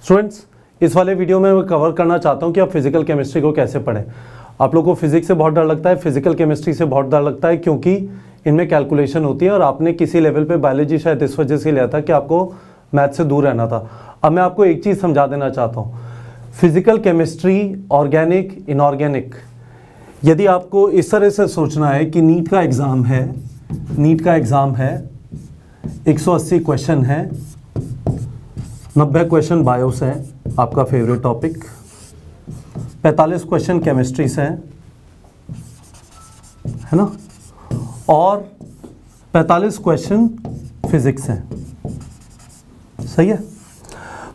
Students, इस वाले video में मैं कवर करना चाहता हूँ कि आप फिजिकल केमिस्ट्री को कैसे पढ़ें। आप लोगों को फिजिक्स से बहुत डर लगता है, फिजिकल केमिस्ट्री से बहुत डर लगता है क्योंकि इनमें कैलकुलेशन होती है और आपने किसी लेवल पे बायोलॉजी शायद इस वजह से लिया था कि आपको मैथ से दूर रहना था। अब मैं आपको एक चीज़ समझा देना चाहता हूँ, फिजिकल केमिस्ट्री, ऑर्गेनिक, इनऑर्गेनिक, यदि आपको इस तरह से सोचना है कि नीट का एग्ज़ाम है 180 क्वेश्चन है, 90 क्वेश्चन बायो से है, आपका फेवरेट टॉपिक, 45 क्वेश्चन केमिस्ट्री से है ना, और 45 क्वेश्चन फिजिक्स हैं। सही है।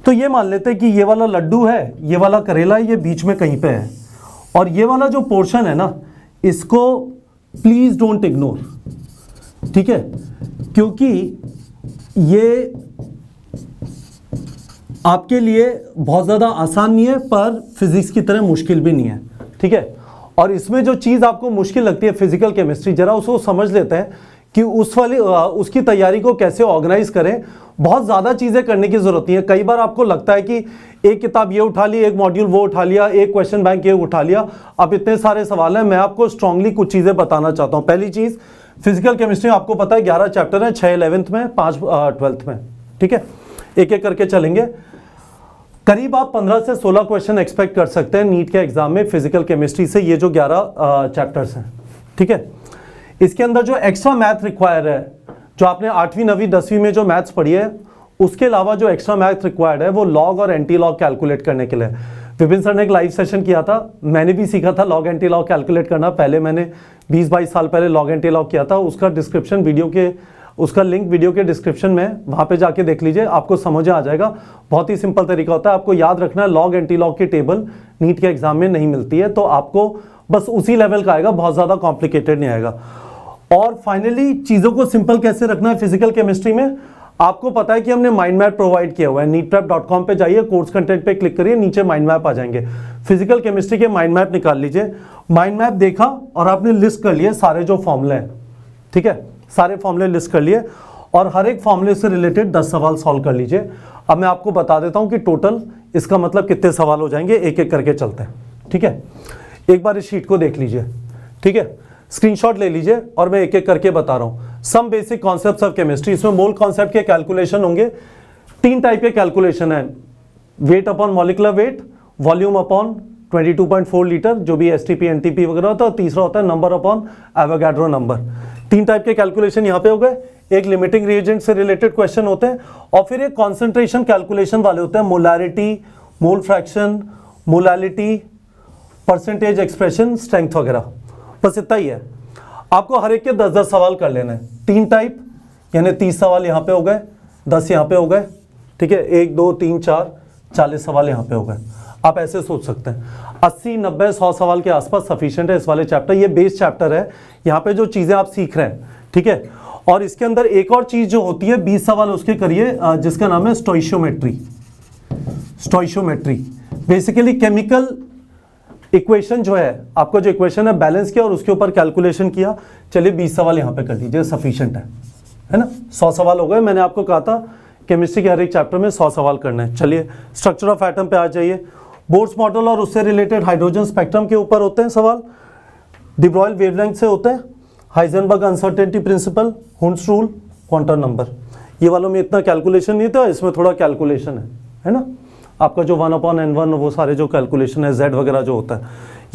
तो ये मान लेते हैं कि ये वाला लड्डू है, ये वाला करेला है, ये बीच में कहीं पे है, और ये वाला जो पोर्शन है ना, इसको प्लीज डोंट इग्नोर, ठीक है, क्योंकि ये आपके लिए बहुत ज़्यादा आसान नहीं है पर फिजिक्स की तरह मुश्किल भी नहीं है, ठीक है। और इसमें जो चीज़ आपको मुश्किल लगती है फिजिकल केमिस्ट्री, जरा उसको समझ लेते हैं कि उसकी तैयारी को कैसे ऑर्गेनाइज करें। बहुत ज़्यादा चीज़ें करने की ज़रूरत नहीं है। कई बार आपको लगता है कि एक किताब ये उठा ली, एक मॉड्यूल वो उठा लिया, एक क्वेश्चन बैंक ये उठा लिया, अब इतने सारे सवाल हैं। मैं आपको स्ट्रांगली कुछ चीज़ें बताना चाहता हूँ। पहली चीज़, फिजिकल केमिस्ट्री आपको पता है 11 चैप्टर हैं, 6 11th में, 5 12th में, ठीक है। एक एक करके चलेंगे। करीब आप 15 से 16 क्वेश्चन एक्सपेक्ट कर सकते हैं नीट के एग्जाम में फिजिकल केमिस्ट्री से, ये जो 11 चैप्टर्स हैं, ठीक है। इसके अंदर जो एक्स्ट्रा मैथ रिक्वायर है, जो आपने 8वीं 9वीं 10वीं में जो मैथ्स पढ़ी है, उसके अलावा जो एक्स्ट्रा मैथ रिक्वायर्ड है वो लॉग और एंटी लॉग कैलकुलेट करने के लिए। विपिन सर ने एक लाइव सेशन किया था, मैंने भी सीखा था लॉग एंटी लॉग कैलकुलेट करना। पहले मैंने 20-22 साल पहले लॉग एंटी लॉग किया था। उसका डिस्क्रिप्शन उसका लिंक वीडियो के डिस्क्रिप्शन में, वहाँ पे जाके देख लीजिए, आपको समझ आ जाएगा। बहुत ही सिंपल तरीका होता है। आपको याद रखना है लॉग एंटी लॉग की टेबल नीट के एग्जाम में नहीं मिलती है, तो आपको बस उसी लेवल का आएगा, बहुत ज़्यादा कॉम्प्लिकेटेड नहीं आएगा। और फाइनली चीज़ों को सिंपल कैसे रखना है फिजिकल केमिस्ट्री में, आपको पता है कि हमने माइंड मैप प्रोवाइड किया हुआ है। neetprep.com पे जाइए, कोर्स कंटेंट पे क्लिक करिए, नीचे माइंड मैप आ जाएंगे। फिजिकल केमिस्ट्री के माइंड मैप निकाल लीजिए। माइंड मैप देखा और आपने लिस्ट कर लिए सारे जो फॉर्मूले हैं, ठीक है, सारे फॉर्मूले लिस्ट कर लिए और हर एक फॉर्मूले से रिलेटेड 10 सवाल सॉल्व कर लीजिए। अब मैं आपको बता देता हूं कि टोटल इसका मतलब कितने सवाल हो जाएंगे, एक एक करके चलते हैं, ठीक है। एक बार इस शीट को देख लीजिए, ठीक है, स्क्रीनशॉट ले लीजिए और मैं एक एक करके बता रहा हूं। Some basic concepts of chemistry, इसमें मोल कॉन्सेप्ट के कैलकुलेशन होंगे। 3 टाइप के कैलकुलेशन है, weight upon molecular weight, volume upon 22.4 litre, जो भी एसटीपी एनटीपी वगैरह होता है, और तीसरा होता है number upon Avogadro number. 3 type के कैलकुलेशन यहाँ पे हो गए। एक लिमिटिंग रिएजेंट से रिलेटेड क्वेश्चन होते हैं और फिर एक कॉन्सेंट्रेशन कैलकुलेशन वाले होते हैं, molarity, mole fraction, molality, percentage expression, strength वगैरह। बस इतना ही है। आपको हर एक के 10-10 सवाल कर लेने हैं। 3 टाइप यानी 30 सवाल यहाँ पे हो गए, 10 यहाँ पे हो गए, ठीक है। 1 2 3 4 40 सवाल यहाँ पे हो गए। आप ऐसे सोच सकते हैं 80 90 100 सवाल के आसपास सफिशिएंट है इस वाले चैप्टर। ये बेस चैप्टर है, यहाँ पे जो चीज़ें आप सीख रहे हैं, ठीक है। और इसके अंदर एक और चीज़ जो होती है, 20 सवाल उसके करिए, जिसका नाम है stoichiometry. Stoichiometry basically chemical equation जो है, आपका जो इक्वेशन है बैलेंस किया और उसके ऊपर कैलकुलेशन किया। चलिए 20 सवाल यहाँ पे कर लीजिए, सफिशिएंट है ना। 100 सवाल हो गए। मैंने आपको कहा था केमिस्ट्री के हर एक चैप्टर में 100 सवाल करना है। चलिए स्ट्रक्चर ऑफ एटम पे आ जाइए। बोर्स मॉडल और उससे रिलेटेड हाइड्रोजन स्पेक्ट्रम के ऊपर होते हैं सवाल। डी ब्रॉयल वेवलेंथ से होते हैं, Heisenberg uncertainty principle, Hund's rule, quantum number. ये वालों में इतना कैलकुलेशन नहीं था, इसमें थोड़ा कैलकुलेशन है ना। आपका जो 1/n1 वो सारे जो कैलकुलेशन है, Z वगैरह जो होता है,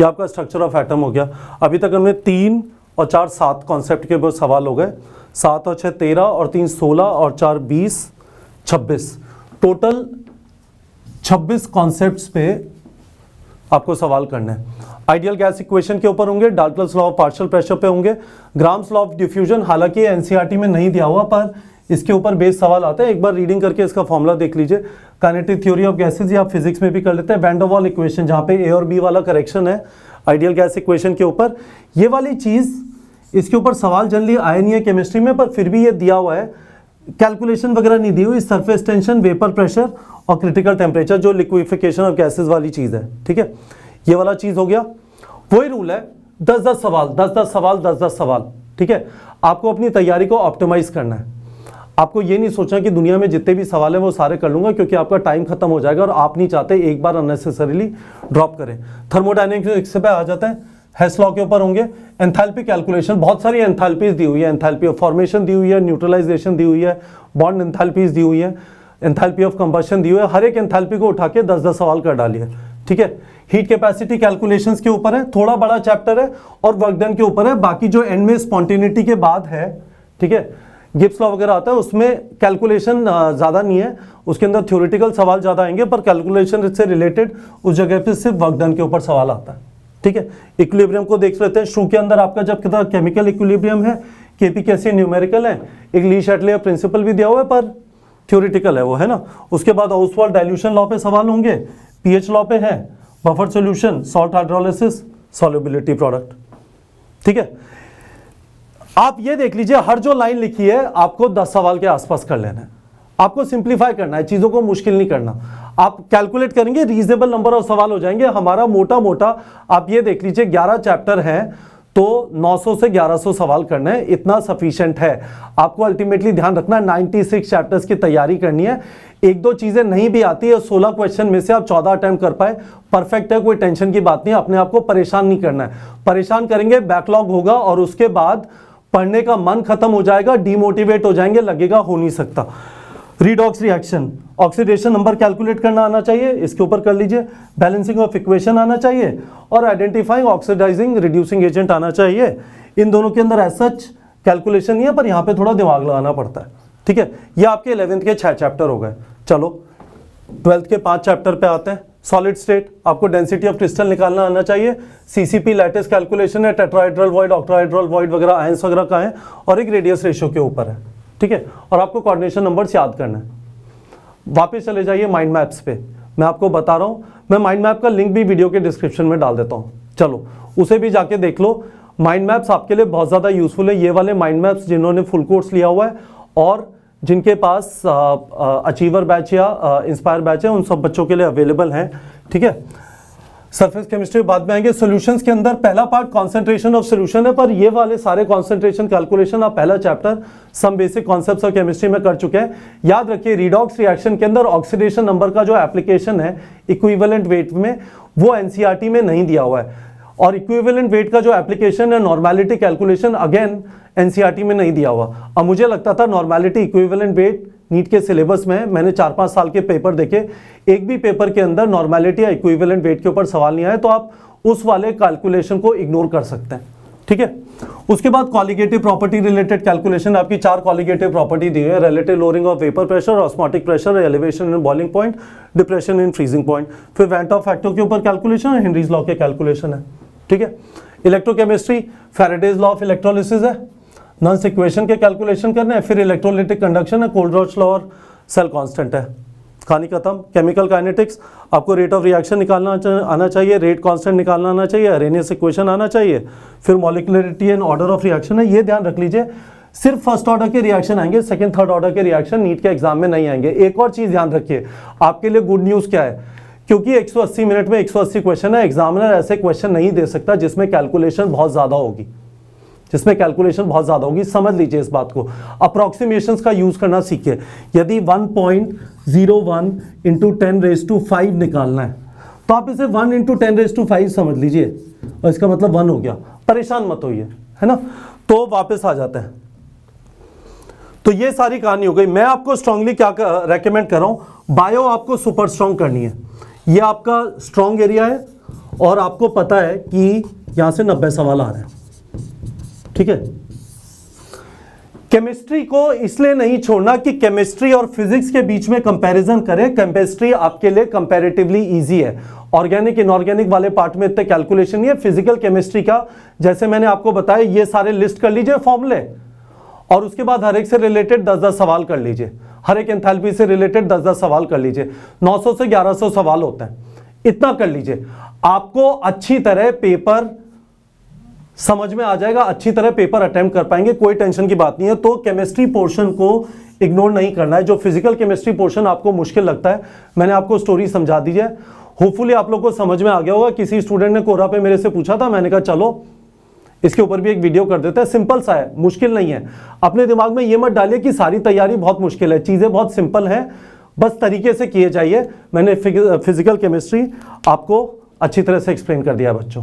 ये आपका स्ट्रक्चर ऑफ एटम हो गया। अभी तक हमने 3 और 4 7 कॉन्सेप्ट के ऊपर सवाल हो गए। 7 और 6 13 और 3 16 और 4 20 26, टोटल 26 कॉन्सेप्ट्स पे आपको सवाल करने हैं। आइडियल गैस इक्वेशन के ऊपर होंगे, Dalton's law of partial pressure पे होंगे, ग्राम्स लॉ ऑफ डिफ्यूजन, हालांकि एनसीईआरटी में नहीं दिया हुआ पर इसके ऊपर बेस सवाल आता है। एक बार रीडिंग करके इसका फॉर्मूला देख लीजिए। काइनेटिक थ्योरी ऑफ गैसेस, ये आप फिजिक्स में भी कर लेते हैं। वैन डर वाल इक्वेशन, जहाँ पे ए और बी वाला करेक्शन है आइडियल गैस इक्वेशन के ऊपर। ये वाली चीज़, इसके ऊपर सवाल जनरली आए नहीं है केमिस्ट्री में, पर फिर भी ये दिया हुआ है। कैलकुलेशन वगैरह नहीं दी हुई। सरफेस टेंशन, वेपर प्रेशर और क्रिटिकल टेम्परेचर, जो लिक्विफिकेशन ऑफ गैसेस वाली चीज़ है, ठीक है। ये वाला चीज़ हो गया। वही रूल है, 10-10 सवाल, 10-10 सवाल, 10-10 सवाल, ठीक है। आपको अपनी तैयारी को ऑप्टिमाइज करना है। आपको ये नहीं सोचना कि दुनिया में जितने भी सवाल हैं वो सारे कर लूंगा, क्योंकि आपका टाइम खत्म हो जाएगा और आप नहीं चाहते एक बार अननेसेसरीली ड्रॉप करें। थर्मोडायनेमिक्स पे आ जाता है, हेस लॉ के ऊपर होंगे। एंथैल्पी कैलकुलेशन, बहुत सारी एंथैल्पीज दी हुई है, एंथैल्पी ऑफ फॉर्मेशन दी हुई है, न्यूट्रलाइजेशन दी हुई है, बॉन्ड एंथैल्पीज दी हुई है, एंथैल्पी ऑफ कंबशन दी हुई है। हर एक एंथैल्पी को उठा के 10-10 सवाल कर डालिए, ठीक है। हीट कैपेसिटी कैलकुलेशंस के ऊपर है, थोड़ा बड़ा चैप्टर है, और वर्क डन के ऊपर है। बाकी जो एंड में स्पॉन्टेनिटी के बाद है, ठीक है, गिब्स लॉ वगैरह आता है, उसमें कैलकुलेशन ज़्यादा नहीं है, उसके अंदर थ्योरेटिकल सवाल ज़्यादा आएंगे, पर कैलकुलेशन से रिलेटेड उस जगह पे सिर्फ वर्क डन के ऊपर सवाल आता है, ठीक है। इक्विलिब्रियम को देख लेते हैं। शुरू के अंदर आपका जब केमिकल इक्विलिब्रियम है, केपी कैसे न्यूमेरिकल है, एक ली शैटले प्रिंसिपल भी दिया हुआ है पर थ्योरेटिकल है वो, है ना। उसके बाद ऑसवाल्ड डाइल्यूशन लॉ पे सवाल होंगे, पीएच लॉ पे है, buffer solution, salt hydrolysis, solubility product, ठीक है। आप ये देख लीजिए, हर जो लाइन लिखी है आपको 10 सवाल के आसपास कर लेना है। आपको सिंप्लीफाई करना है, चीजों को मुश्किल नहीं करना। आप कैलकुलेट करेंगे, रीजनेबल नंबर ऑफ सवाल हो जाएंगे। हमारा मोटा मोटा आप ये देख लीजिए 11 चैप्टर हैं, तो 900 से 1100 सवाल करने हैं, इतना सफिशिएंट है। आपको अल्टीमेटली ध्यान रखना है 96 चैप्टर्स की तैयारी करनी है। एक दो चीजें नहीं भी आती है, 16 क्वेश्चन में से आप 14 अटेम्प्ट कर पाए, परफेक्ट है, कोई टेंशन की बात नहीं। अपने आप को परेशान नहीं करना है, परेशान करेंगे बैकलॉग होगा और उसके बाद पढ़ने का मन खत्म हो जाएगा, डीमोटिवेट हो जाएंगे, लगेगा हो नहीं सकता। Redox reaction, oxidation number calculate करना आना चाहिए, इसके ऊपर कर लीजिए। बैलेंसिंग ऑफ इक्वेशन आना चाहिए, और आइडेंटिफाइंग ऑक्सीडाइजिंग रिड्यूसिंग एजेंट आना चाहिए। इन दोनों के अंदर एज सच कैलकुलेशन नहीं है, पर यहाँ पे थोड़ा दिमाग लगाना पड़ता है, ठीक है। ये आपके 11th के 6 चैप्टर हो गए। चलो 12th के 5 चैप्टर पे आते हैं। सॉलिड स्टेट, आपको डेंसिटी ऑफ क्रिस्टल निकालना आना चाहिए। सीसीपी लैटिस कैलकुलेशन है, टेट्राहेड्रल वॉइड, ऑक्टाहेड्रल वॉइड वगैरह, आयंस वगैरह का है, और एक रेडियस रेशियो के ऊपर है, ठीक है। और आपको कोऑर्डिनेशन नंबर्स याद करना है। वापस चले जाइए माइंड मैप्स पे, मैं आपको बता रहा हूँ, मैं माइंड मैप का लिंक भी वीडियो के डिस्क्रिप्शन में डाल देता हूँ, चलो उसे भी जाके देख लो। माइंड मैप्स आपके लिए बहुत ज़्यादा यूजफुल है। ये वाले माइंड मैप्स जिन्होंने फुल कोर्स लिया हुआ है और जिनके पास अचीवर बैच या इंस्पायर बैच है, उन सब बच्चों के लिए अवेलेबल हैं, ठीक है। सरफेस केमिस्ट्री बाद में आएंगे। सॉल्यूशंस के अंदर पहला पार्ट कंसंट्रेशन ऑफ सॉल्यूशन है, पर ये वाले सारे कंसंट्रेशन कैलकुलेशन आप पहला chapter some basic concepts of chemistry में कर चुके हैं। याद रखिए रिडॉक्स रिएक्शन के अंदर ऑक्सीडेशन नंबर का जो एप्लीकेशन है इक्विवेलेंट वेट में, वो एनसीईआरटी में नहीं दिया हुआ है, और इक्विवेलेंट वेट का जो एप्लीकेशन है नॉर्मेलिटी कैलकुलेशन अगेन एनसीईआरटी में नहीं दिया हुआ। अब मुझे लगता था नॉर्मेलिटी इक्विवेलेंट वेट नीट के सिलेबस में, मैंने 4-5 साल के पेपर देखे, एक भी पेपर के अंदर नॉर्मेलिटी या इक्विवेलेंट वेट के ऊपर सवाल नहीं आया, तो आप उस वाले कैलकुलेशन को इग्नोर कर सकते हैं, ठीक है। उसके बाद कॉलिगेटिव प्रॉपर्टी रिलेटेड कैलकुलेशन, आपकी 4 कॉलिगेटिव प्रॉपर्टी दी है, relative lowering of vapour pressure, osmotic pressure, elevation in boiling point, depression in freezing point. फिर वेंट ऑफ फैक्टर के ऊपर कैलकुलेशन और हेनरीज लॉ के कैलकुलेशन है, ठीक है। Electrochemistry, Faraday's law of electrolysis है, नॉन इक्वेशन के कैलकुलेशन करने हैं। फिर इलेक्ट्रोलिटिक कंडक्शन है, कोल्ड-रॉच लॉ और सेल कांस्टेंट है, कहानी खत्म। केमिकल काइनेटिक्स, आपको रेट ऑफ रिएक्शन निकालना आना चाहिए, रेट कांस्टेंट निकालना आना चाहिए, अरेनियस इक्वेशन आना चाहिए। फिर मॉलिक्युलरिटी एंड ऑर्डर ऑफ रिएक्शन है, ये ध्यान रख लीजिए सिर्फ फर्स्ट ऑर्डर के रिएक्शन आएंगे, सेकंड थर्ड ऑर्डर के रिएक्शन नीट के एग्जाम में नहीं आएंगे। एक और चीज ध्यान रखिए, आपके लिए गुड न्यूज क्या है, क्योंकि 180 मिनट में 180 क्वेश्चन है, एग्जामिनर ऐसे क्वेश्चन नहीं दे सकता जिसमें कैलकुलेशन बहुत ज्यादा होगी, समझ लीजिए इस बात को। अप्रॉक्सीमेशंस का यूज करना सीखिए। यदि 1.01 इंटू 10⁵ निकालना है तो आप इसे 1 इंटू 10⁵ समझ लीजिए, और इसका मतलब 1 हो गया, परेशान मत होइए, है ना। तो वापस आ जाते हैं, तो ये सारी कहानी हो गई। मैं आपको स्ट्रांगली क्या रेकमेंड कर रहा हूं, बायो आपको सुपर स्ट्रांग करनी है। ये आपका स्ट्रांग एरिया है और आपको पता है कि यहां से 90 सवाल आ रहे हैं, ठीक है। केमिस्ट्री को इसलिए नहीं छोड़ना कि केमिस्ट्री और फिजिक्स के बीच में कंपैरिजन करें। केमिस्ट्री आपके लिए कंपैरेटिवली इजी है, ऑर्गेनिक इनऑर्गेनिक वाले पार्ट में इतने कैलकुलेशन नहीं है। फिजिकल केमिस्ट्री का जैसे मैंने आपको बताया, ये सारे लिस्ट कर लीजिए फॉर्मूले, और उसके बाद हर एक से रिलेटेड 10-10 सवाल कर लीजिए, हर एक एंथैल्पी से रिलेटेड 10-10 सवाल कर लीजिए। 900 से 1100 सवाल होते हैं, इतना कर लीजिए, आपको अच्छी तरह पेपर समझ में आ जाएगा, अच्छी तरह पेपर अटेम्प्ट कर पाएंगे, कोई टेंशन की बात नहीं है। तो केमिस्ट्री पोर्शन को इग्नोर नहीं करना है। जो फिजिकल केमिस्ट्री पोर्शन आपको मुश्किल लगता है, मैंने आपको स्टोरी समझा दी है, होपफुली आप लोग को समझ में आ गया होगा। किसी स्टूडेंट ने कोरा पे मेरे से पूछा था, मैंने कहा चलो इसके ऊपर भी एक वीडियो कर देते हैं, सिंपल सा है, मुश्किल नहीं है। अपने दिमाग में ये मत डालिए कि सारी तैयारी बहुत मुश्किल है, चीज़ें बहुत सिंपल हैं, बस तरीके से किए जाइए। मैंने फिजिकल केमिस्ट्री आपको अच्छी तरह से एक्सप्लेन कर दिया बच्चों।